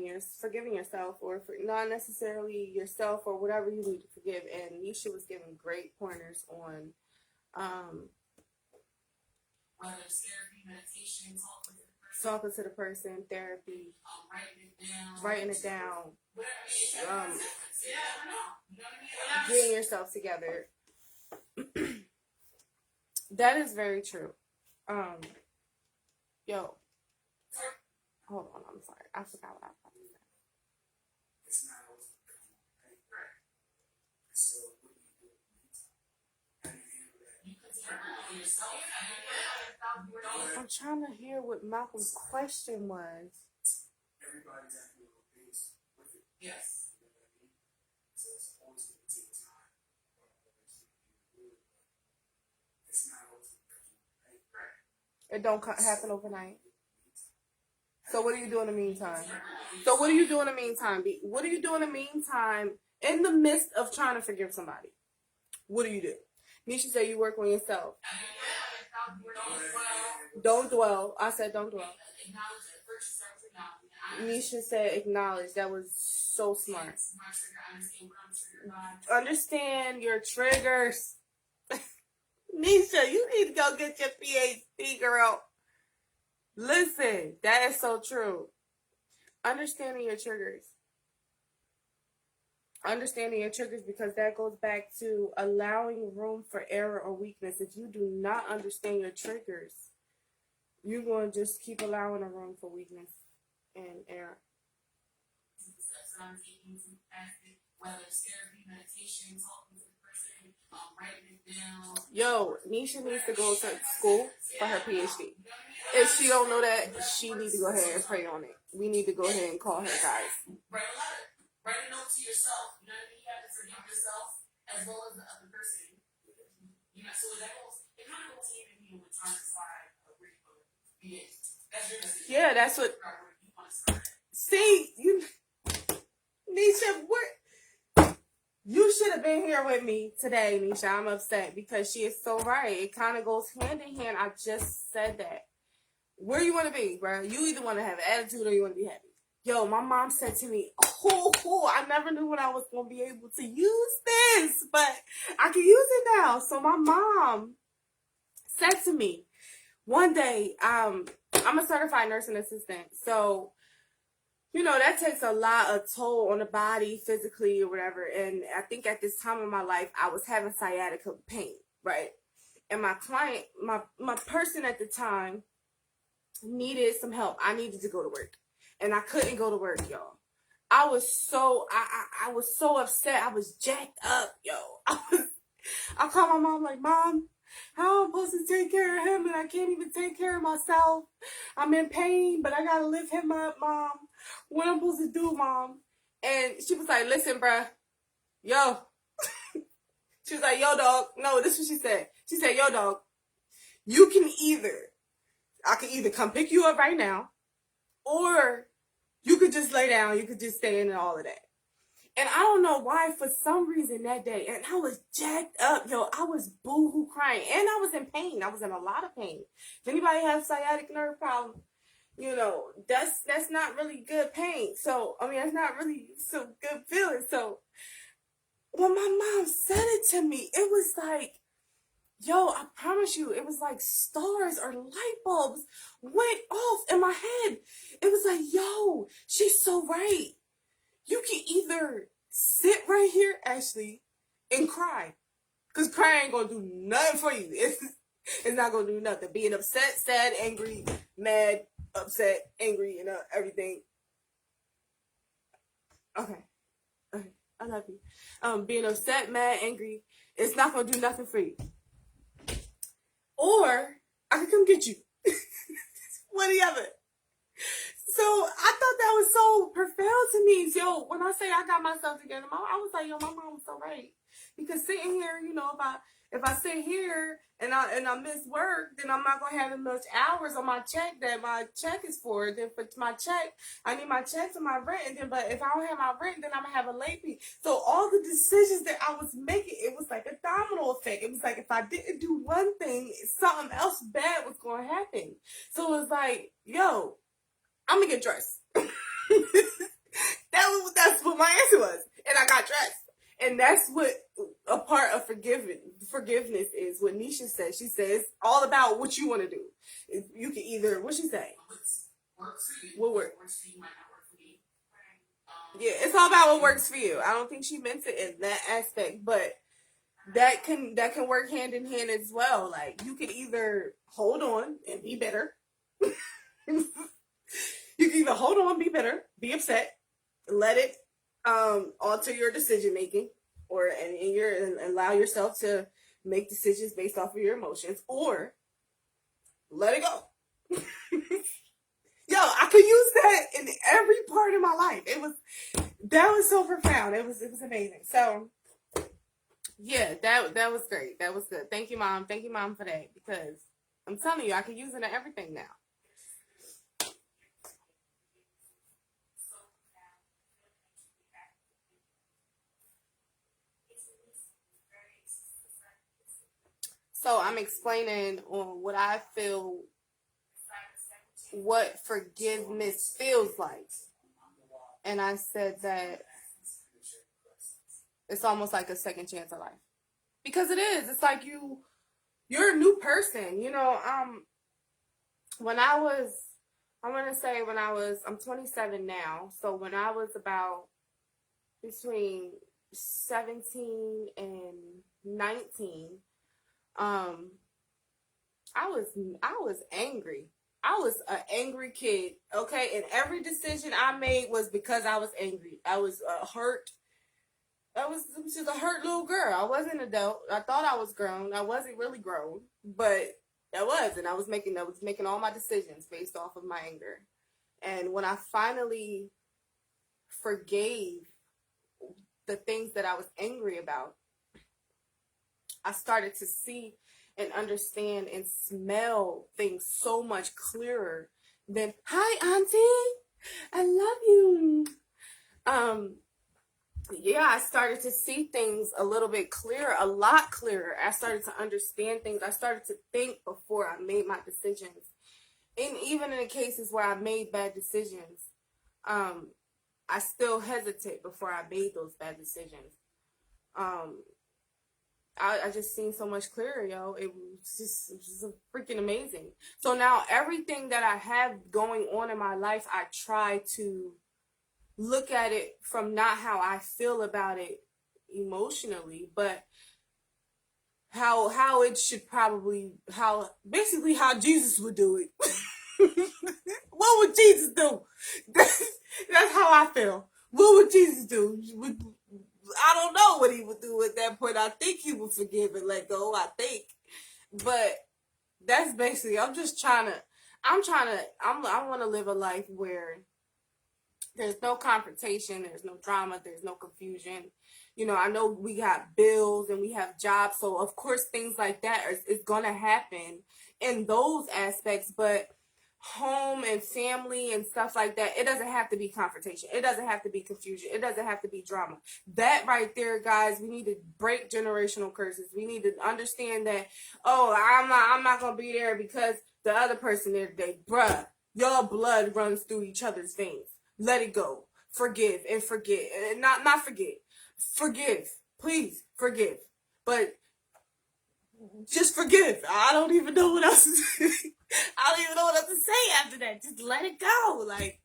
yourself, or for not necessarily yourself, or whatever you need to forgive. And Nisha was giving great pointers on Whether it's therapy, meditation, talking to the person, therapy, writing it down, writing it down, whatever. getting yourself together. That is very true. Yo, hold on, I'm sorry, I forgot what I was about to say. It's not always going to come right. And so what do you do in the meantime? How do you handle that? You can take work on yourself. I'm trying to hear what Malcolm's question was. Everybody's at their own pace with it. Yes. You know what I mean? So it's always going to take time for all the next thing you do, but it's not always going to come right. It don't happen overnight. So what do you do in the meantime? So what do you do in the meantime? What do you do in the meantime in the midst of trying to forgive somebody? What do you do? Nisha said you work on yourself. Don't dwell. I said don't dwell. Nisha said acknowledge. That was so smart. Understand your triggers. Nisha, you need to go get your PhD, girl. Listen, that is so true. Understanding your triggers. Understanding your triggers, because that goes back to allowing room for error or weakness. If you do not understand your triggers, you're going to just keep allowing a room for weakness and error. Whether it's therapy, meditation, talking to the person, writing it down. Yo, Nisha needs to go to school for her PhD. If she don't know that, she needs to go ahead and pray on it. We need to go ahead and call her, guys. Write a letter. Write a note to yourself. You know what I mean? You have to forgive yourself as well as the other person. You know, so that goes, it kind of goes hand in hand with trying to decide where you want to be. That's your decision. Yeah, that's what. See, Nisha, you should have been here with me today, Nisha. I'm upset because she is so right. It kind of goes hand in hand. I just said that. Where you want to be, bro? You either want to have an attitude or you want to be happy. Yo, my mom said to me, I never knew when I was going to be able to use this, but I can use it now. So my mom said to me one day, I'm a certified nursing assistant. So, you know, that takes a lot of toll on the body physically or whatever. And I think at this time of my life, I was having sciatica pain, right? And my client, my person at the time needed some help. I needed to go to work. And I couldn't go to work, y'all. I was so upset. I was jacked up, yo. I called my mom like, Mom, how am I supposed to take care of him and I can't even take care of myself? I'm in pain, but I gotta lift him up, Mom. What am I supposed to do, Mom? And she was like, listen, bruh. Yo. She was like, yo, dog. No, this is what she said. She said, yo, dog. I can either come pick you up right now, or you could just lay down. You could just stay in and all of that. And I don't know why, for some reason that day, and I was jacked up, yo. I was boo-hoo crying, and I was in pain. I was in a lot of pain. If anybody has sciatic nerve problem, you know, that's not really good pain. So, I mean, that's not really so good feeling. So, when my mom said it to me, it was like, yo, I promise you, it was like stars or light bulbs went off in my head. It was like, yo, she's so right. You can either sit right here, Ashley, and cry. Because crying ain't going to do nothing for you. It's not going to do nothing. Being upset, sad, angry, mad, upset, angry, and everything. Okay. I love you. Being upset, mad, angry, it's not going to do nothing for you. Or I could come get you. One or the other. So I thought that was so profound to me. Yo, when I say I got myself together, I was like, yo, my mom was so right. Because sitting here, you know, if I sit here and I miss work, then I'm not gonna have as much hours on my check that my check is for. Then for my check, I need my check for my rent. And then, but if I don't have my rent, then I'm gonna have a late fee. So all the decisions that I was making, it was like a domino effect. It was like if I didn't do one thing, something else bad was gonna happen. So it was like, yo, I'm gonna get dressed. That's what my answer was, and I got dressed. And that's what a part of forgiveness is. What Nisha says. She says all about what you want to do. You can either, what she say? Work for you. What work? Works for you might not work for me. Yeah, it's all about what works for you. I don't think she meant it in that aspect, but that can work hand in hand as well. Like you can either hold on and be bitter. You can either hold on, be bitter, be upset, let it alter your decision making, and allow yourself to make decisions based off of your emotions, or let it go. Yo, I could use that in every part of my life. That was so profound. It was amazing. So yeah, that was great. That was good. Thank you, Mom. Thank you, Mom, for that, because I'm telling you, I can use it in everything now. So I'm explaining on what I feel, what forgiveness feels like. And I said that it's almost like a second chance of life. Because it is. It's like you're a new person. You know, I'm 27 now. So when I was about between 17 and 19, I was angry. I was an angry kid, okay? And every decision I made was because I was angry. I was hurt. I was just a hurt little girl. I wasn't an adult. I thought I was grown. I wasn't really grown, but I was, and I was making all my decisions based off of my anger. And when I finally forgave the things that I was angry about, I started to see and understand and smell things so much clearer than, hi, Auntie, I love you. Yeah, I started to see things a little bit clearer, a lot clearer. I started to understand things. I started to think before I made my decisions. And even in the cases where I made bad decisions, I still hesitate before I made those bad decisions. I just seen so much clearer, yo. It was just freaking amazing. So now everything that I have going on in my life, I try to look at it from not how I feel about it emotionally, but how it should probably, basically how Jesus would do it. What would Jesus do? That's how I feel. What would Jesus do? I don't know what he would do at that point. I think he would forgive and let go, I think. But that's basically, I want to live a life where there's no confrontation, there's no drama, there's no confusion. You know, I know we got bills and we have jobs, so of course things like that is going to happen in those aspects, but home and family and stuff like that, it doesn't have to be confrontation. It doesn't have to be confusion. It doesn't have to be drama. That right there, guys, we need to break generational curses. We need to understand that, oh, I'm not going to be there because the other person there today, bruh, your blood runs through each other's veins. Let it go. Forgive and forget. And not forget. Forgive. Please forgive. But just forgive. I don't even know what else I don't even know what else to say after that. Just let it go. Like,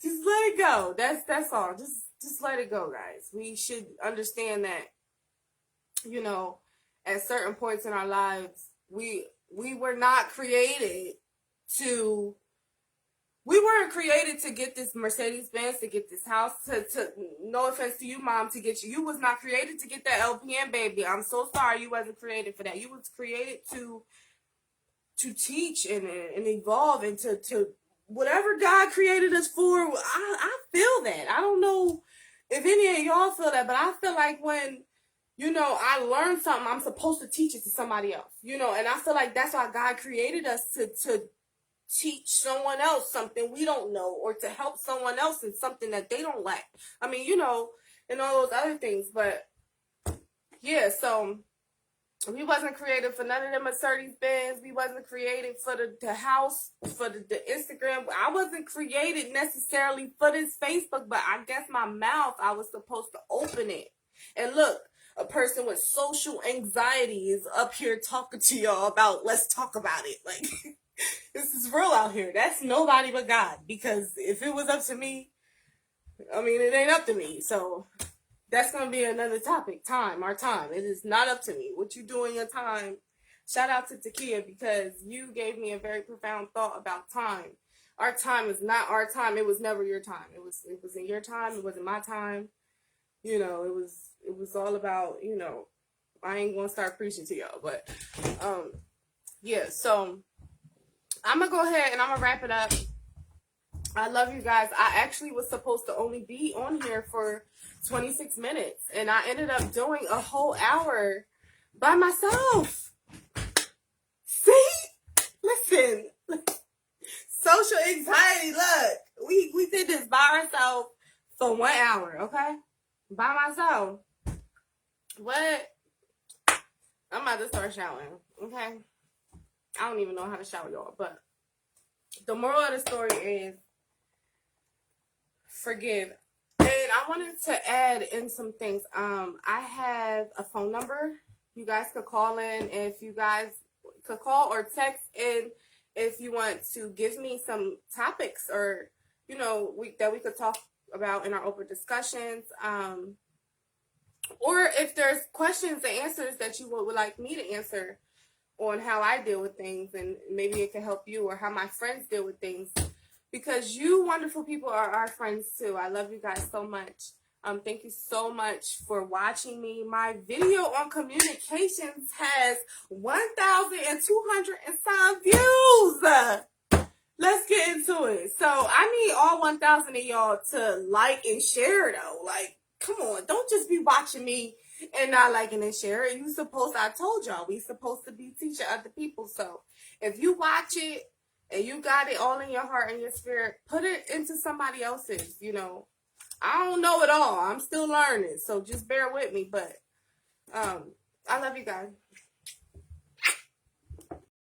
just let it go. That's all. Just let it go, guys. We should understand that, you know, at certain points in our lives, we were not created to, we weren't created to get this Mercedes-Benz, to get this house, to no offense to you, Mom, to get you was not created to get that LPN, baby. I'm so sorry you wasn't created for that. You was created to teach and evolve and to whatever God created us for. I feel that. I don't know if any of y'all feel that, but I feel like when, you know, I learn something, I'm supposed to teach it to somebody else, you know, and I feel like that's why God created us to teach someone else something we don't know, or to help someone else in something that they don't lack. I mean, you know, and all those other things, but yeah, so we wasn't created for none of them Mercedes-Benz. We wasn't created for the house, for the Instagram. I wasn't created necessarily for this Facebook, but I guess my mouth, I was supposed to open it. And look, a person with social anxiety is up here talking to y'all about, let's talk about it. Like, this is real out here. That's nobody but God. Because if it was up to me, I mean, it ain't up to me. So that's going to be another topic. Time, our time. It is not up to me. What you do in your time. Shout out to Takia, because you gave me a very profound thought about time. Our time is not our time. It was never your time. It was in your time. It wasn't my time. You know, it was all about, you know, I ain't going to start preaching to y'all. But, yeah, so I'm going to go ahead and I'm going to wrap it up. I love you guys. I actually was supposed to only be on here for 26 minutes, and I ended up doing a whole hour by myself. See? Listen. Social anxiety, look. We did this by ourselves for 1 hour, okay? By myself. What? I'm about to start showering, okay? I don't even know how to shower, y'all, but the moral of the story is forgive. And I wanted to add in some things. I have a phone number. You guys could call in if you guys could call, or text in if you want to give me some topics, or, you know, that we could talk about in our open discussions. Or if there's questions and answers that you would like me to answer on how I deal with things, and maybe it can help you, or how my friends deal with things. Because you wonderful people are our friends too. I love you guys so much. Thank you so much for watching me. My video on communications has 1,200 and some views. Let's get into it. So I need all 1,000 of y'all to like and share though. Like, come on, don't just be watching me and not liking and sharing. I told y'all, we supposed to be teaching other people. So if you watch it and you got it all in your heart and your spirit, put it into somebody else's, you know. I don't know it all. I'm still learning. So just bear with me. But I love you guys.